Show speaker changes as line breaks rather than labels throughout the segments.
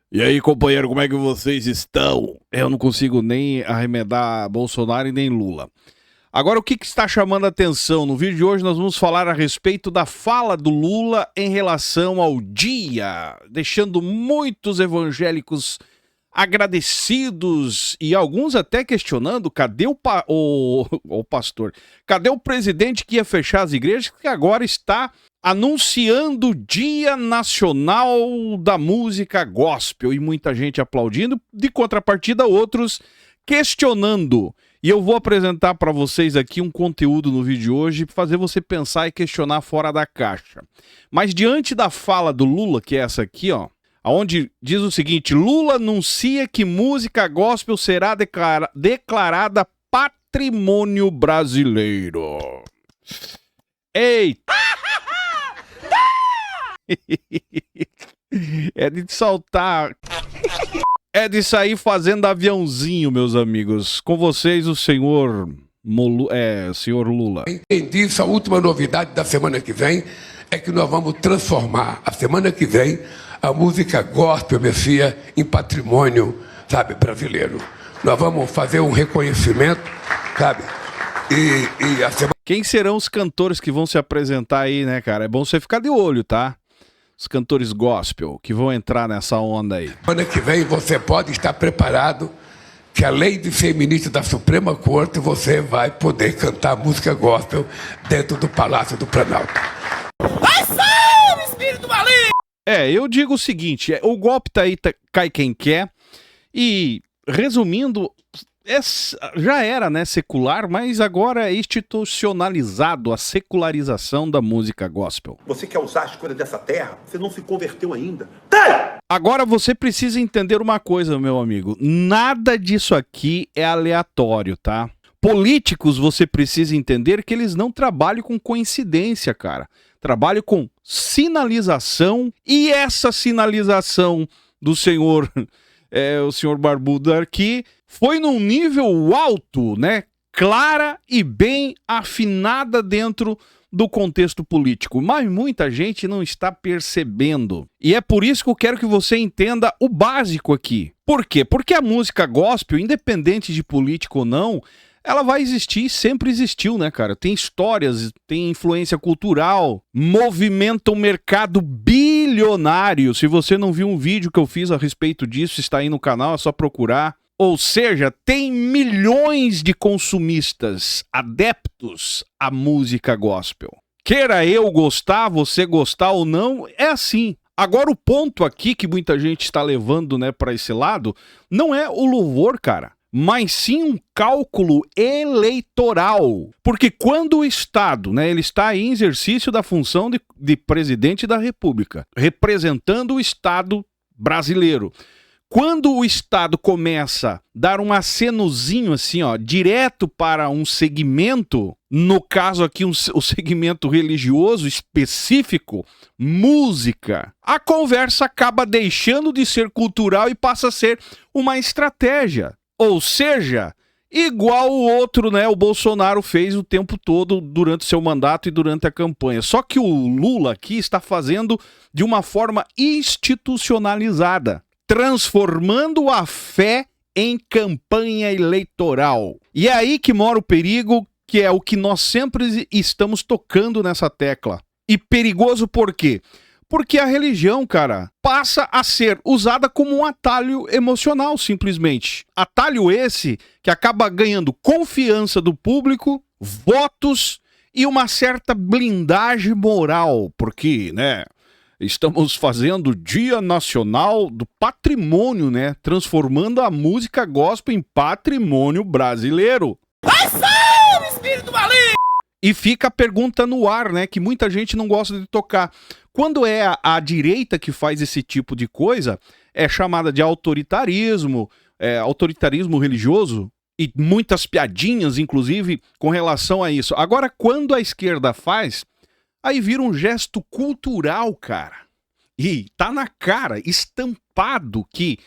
E aí, companheiro, como é que vocês estão? Eu não consigo nem arremedar Bolsonaro e nem Lula. Agora, o que está chamando a atenção? No vídeo de hoje nós vamos falar a respeito da fala do Lula em relação ao dia, deixando muitos evangélicos agradecidos e alguns até questionando cadê o pastor, cadê o presidente que ia fechar as igrejas, que agora está anunciando o Dia Nacional da Música Gospel e muita gente aplaudindo, de contrapartida outros questionando. E eu vou apresentar para vocês aqui um conteúdo no vídeo de hoje para fazer você pensar e questionar fora da caixa. Mas diante da fala do Lula, que é essa aqui, ó, onde diz o seguinte: Lula anuncia que música gospel será declarada patrimônio brasileiro. Eita! É de saltar. É de sair fazendo aviãozinho, meus amigos. Com vocês, o senhor senhor Lula.
Entendi isso. A última novidade da semana que vem é que nós vamos transformar, a semana que vem, a música gospel, Messias, em patrimônio, sabe, brasileiro. Nós vamos fazer um reconhecimento, sabe, e a semana...
Quem serão os cantores que vão se apresentar aí, né, cara? É bom você ficar de olho, tá? Os cantores gospel que vão entrar nessa onda aí.
Semana que vem você pode estar preparado que, além de ser ministro da Suprema Corte, você vai poder cantar música gospel dentro do Palácio do Planalto.
Vai sair, espírito maligno!
Eu digo o seguinte, o golpe tá aí, cai quem quer, e resumindo, já era, né, secular, mas agora é institucionalizado a secularização da música gospel.
Você quer usar as coisas dessa terra? Você não se converteu ainda.
Agora você precisa entender uma coisa, meu amigo, nada disso aqui é aleatório, tá? Políticos, você precisa entender que eles não trabalham com coincidência, cara. Trabalham com sinalização, e essa sinalização do senhor, o senhor Barbudo aqui, foi num nível alto, né? Clara e bem afinada dentro do contexto político. Mas muita gente não está percebendo. E é por isso que eu quero que você entenda o básico aqui. Por quê? Porque a música gospel, independente de político ou não, ela vai existir e sempre existiu, né, cara? Tem histórias, tem influência cultural, movimenta um mercado bilionário. Se você não viu um vídeo que eu fiz a respeito disso, está aí no canal, é só procurar. Ou seja, tem milhões de consumistas adeptos à música gospel. Queira eu gostar, você gostar ou não, é assim. Agora o ponto aqui que muita gente está levando, né, para esse lado, não é o louvor, cara, mas sim um cálculo eleitoral. Porque quando o Estado, né, ele está em exercício da função de presidente da República, representando o Estado brasileiro. Quando o Estado começa a dar um acenozinho assim, ó, direto para um segmento, no caso aqui o segmento religioso específico, música, a conversa acaba deixando de ser cultural e passa a ser uma estratégia. Ou seja, igual o outro, né, o Bolsonaro fez o tempo todo durante seu mandato e durante a campanha. Só que o Lula aqui está fazendo de uma forma institucionalizada, transformando a fé em campanha eleitoral. E é aí que mora o perigo, que é o que nós sempre estamos tocando nessa tecla. E perigoso por quê? Porque a religião, cara, passa a ser usada como um atalho emocional, simplesmente. Atalho esse que acaba ganhando confiança do público, votos e uma certa blindagem moral. Porque, né, estamos fazendo o Dia Nacional do Patrimônio, né? Transformando a música gospel em patrimônio brasileiro.
Vai sair, espírito maligno!
E fica a pergunta no ar, né? Que muita gente não gosta de tocar. Quando é a direita que faz esse tipo de coisa, é chamada de autoritarismo, autoritarismo religioso, e muitas piadinhas, inclusive, com relação a isso. Agora, quando a esquerda faz, aí vira um gesto cultural, cara. E tá na cara, estampado, que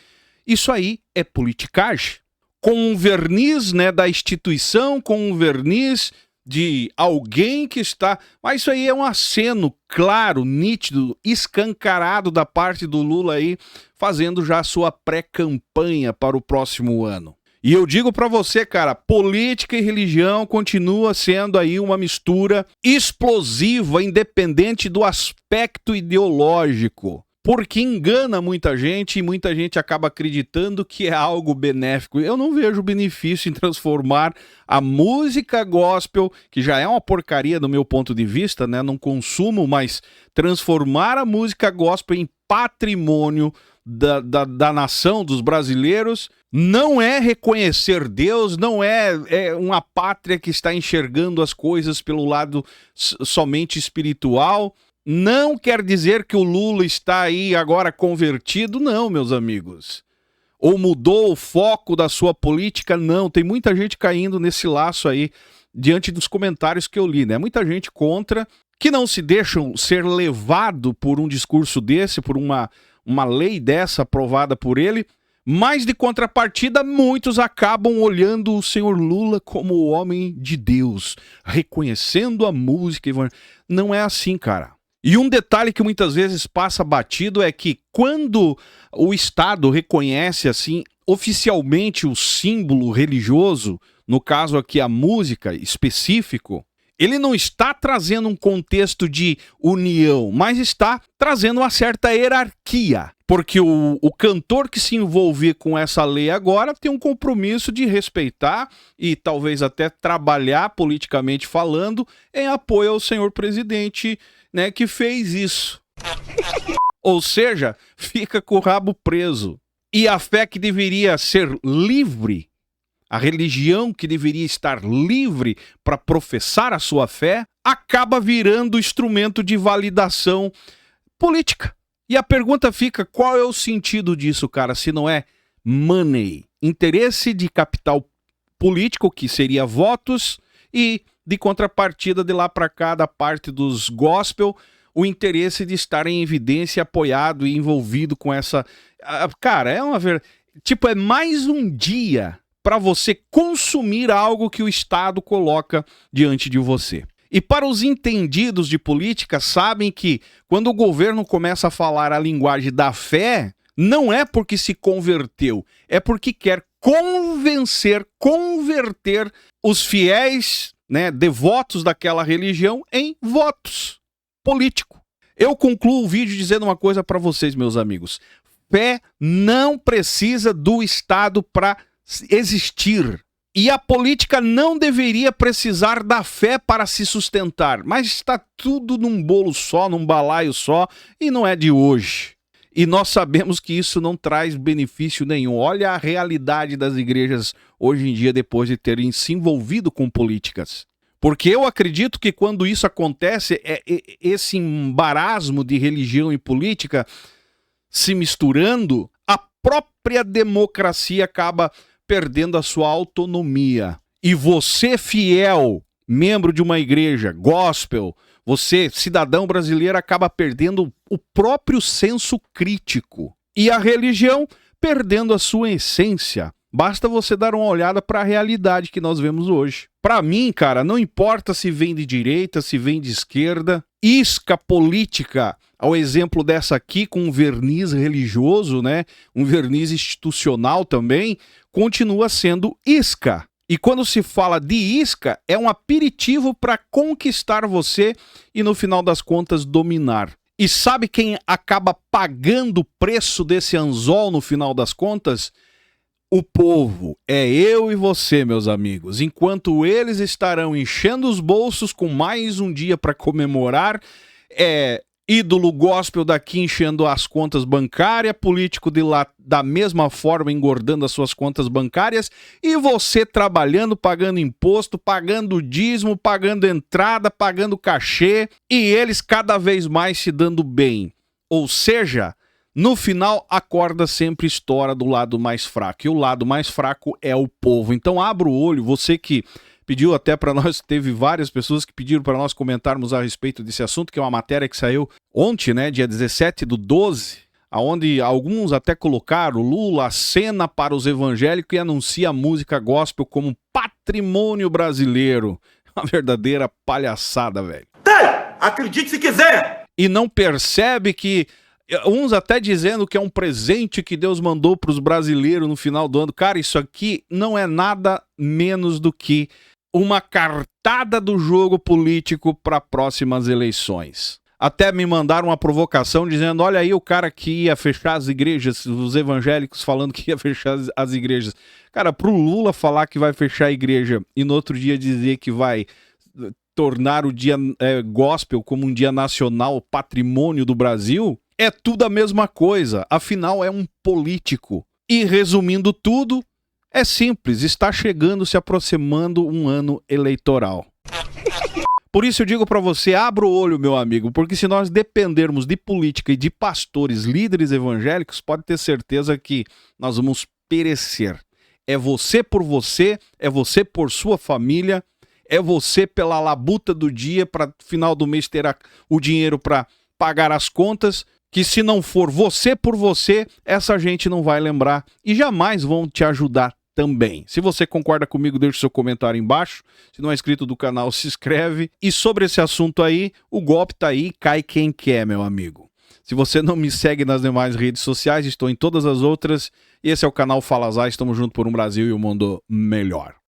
isso aí é politicagem. Com um verniz, né, da instituição, com um verniz de alguém que está... Mas isso aí é um aceno claro, nítido, escancarado da parte do Lula aí, fazendo já a sua pré-campanha para o próximo ano. E eu digo pra você, cara, política e religião continua sendo aí uma mistura explosiva, independente do aspecto ideológico. Porque engana muita gente e muita gente acaba acreditando que é algo benéfico. Eu não vejo benefício em transformar a música gospel, que já é uma porcaria do meu ponto de vista, né? Não consumo, mas transformar a música gospel em patrimônio da nação, dos brasileiros, não é reconhecer Deus, não é uma pátria que está enxergando as coisas pelo lado somente espiritual. Não quer dizer que o Lula está aí agora convertido, não, meus amigos. Ou mudou o foco da sua política, não. Tem muita gente caindo nesse laço aí, diante dos comentários que eu li, né? Muita gente contra, que não se deixam ser levado por um discurso desse, por uma lei dessa aprovada por ele, mas de contrapartida muitos acabam olhando o senhor Lula como o homem de Deus, reconhecendo a música. Não é assim, cara. E um detalhe que muitas vezes passa batido é que quando o Estado reconhece assim oficialmente o símbolo religioso, no caso aqui a música específico, ele não está trazendo um contexto de união, mas está trazendo uma certa hierarquia. Porque o cantor que se envolver com essa lei agora tem um compromisso de respeitar e talvez até trabalhar politicamente falando em apoio ao senhor presidente, né, que fez isso. Ou seja, fica com o rabo preso. E a fé que deveria ser livre, a religião que deveria estar livre para professar a sua fé, acaba virando instrumento de validação política. E a pergunta fica, qual é o sentido disso, cara, se não é money? Interesse de capital político, que seria votos, e de contrapartida de lá para cá, da parte dos gospel, o interesse de estar em evidência, apoiado e envolvido com essa... Cara, é mais um dia para você consumir algo que o Estado coloca diante de você. E para os entendidos de política, sabem que quando o governo começa a falar a linguagem da fé, não é porque se converteu, é porque quer converter os fiéis, né, devotos daquela religião em votos políticos. Eu concluo o vídeo dizendo uma coisa para vocês, meus amigos. Fé não precisa do Estado para existir. E a política não deveria precisar da fé para se sustentar. Mas está tudo num bolo só, num balaio só, e não é de hoje. E nós sabemos que isso não traz benefício nenhum. Olha a realidade das igrejas hoje em dia, depois de terem se envolvido com políticas. Porque eu acredito que quando isso acontece, esse embarasmo de religião e política se misturando, a própria democracia acaba perdendo a sua autonomia. E você, fiel, membro de uma igreja, gospel, você, cidadão brasileiro, acaba perdendo o próprio senso crítico. E a religião perdendo a sua essência. Basta você dar uma olhada para a realidade que nós vemos hoje. Para mim, cara, não importa se vem de direita, se vem de esquerda, isca política, ao exemplo dessa aqui, com um verniz religioso, né? Um verniz institucional também, continua sendo isca. E quando se fala de isca, é um aperitivo para conquistar você e, no final das contas, dominar. E sabe quem acaba pagando o preço desse anzol no final das contas? O povo. É eu e você, meus amigos. Enquanto eles estarão enchendo os bolsos com mais um dia para comemorar, ídolo gospel daqui enchendo as contas bancárias, político de lá da mesma forma engordando as suas contas bancárias, e você trabalhando, pagando imposto, pagando dízimo, pagando entrada, pagando cachê, e eles cada vez mais se dando bem. Ou seja, no final a corda sempre estoura do lado mais fraco, e o lado mais fraco é o povo. Então abra o olho, você que pediu até para nós, teve várias pessoas que pediram para nós comentarmos a respeito desse assunto, que é uma matéria que saiu ontem, né, dia 17/12, onde alguns até colocaram: Lula acena para os evangélicos e anuncia a música gospel como patrimônio brasileiro. Uma verdadeira palhaçada, velho.
Tem! Acredite se quiser!
E não percebe que, uns até dizendo que é um presente que Deus mandou para os brasileiros no final do ano. Cara, isso aqui não é nada menos do que uma cartada do jogo político para próximas eleições. Até me mandaram uma provocação dizendo, olha aí o cara que ia fechar as igrejas, os evangélicos falando que ia fechar as igrejas. Cara, pro Lula falar que vai fechar a igreja e no outro dia dizer que vai tornar o dia gospel como um dia nacional, patrimônio do Brasil, é tudo a mesma coisa. Afinal, é um político. E resumindo tudo, é simples, está chegando, se aproximando um ano eleitoral. Por isso eu digo para você, abra o olho, meu amigo, porque se nós dependermos de política e de pastores, líderes evangélicos, pode ter certeza que nós vamos perecer. É você por sua família, é você pela labuta do dia, para final do mês ter o dinheiro para pagar as contas, que se não for você por você, essa gente não vai lembrar e jamais vão te ajudar também. Se você concorda comigo, deixe seu comentário embaixo. Se não é inscrito do canal, se inscreve. E sobre esse assunto aí, o golpe tá aí, cai quem quer, meu amigo. Se você não me segue nas demais redes sociais, estou em todas as outras. E esse é o canal Fala Zay, estamos juntos por um Brasil e um mundo melhor.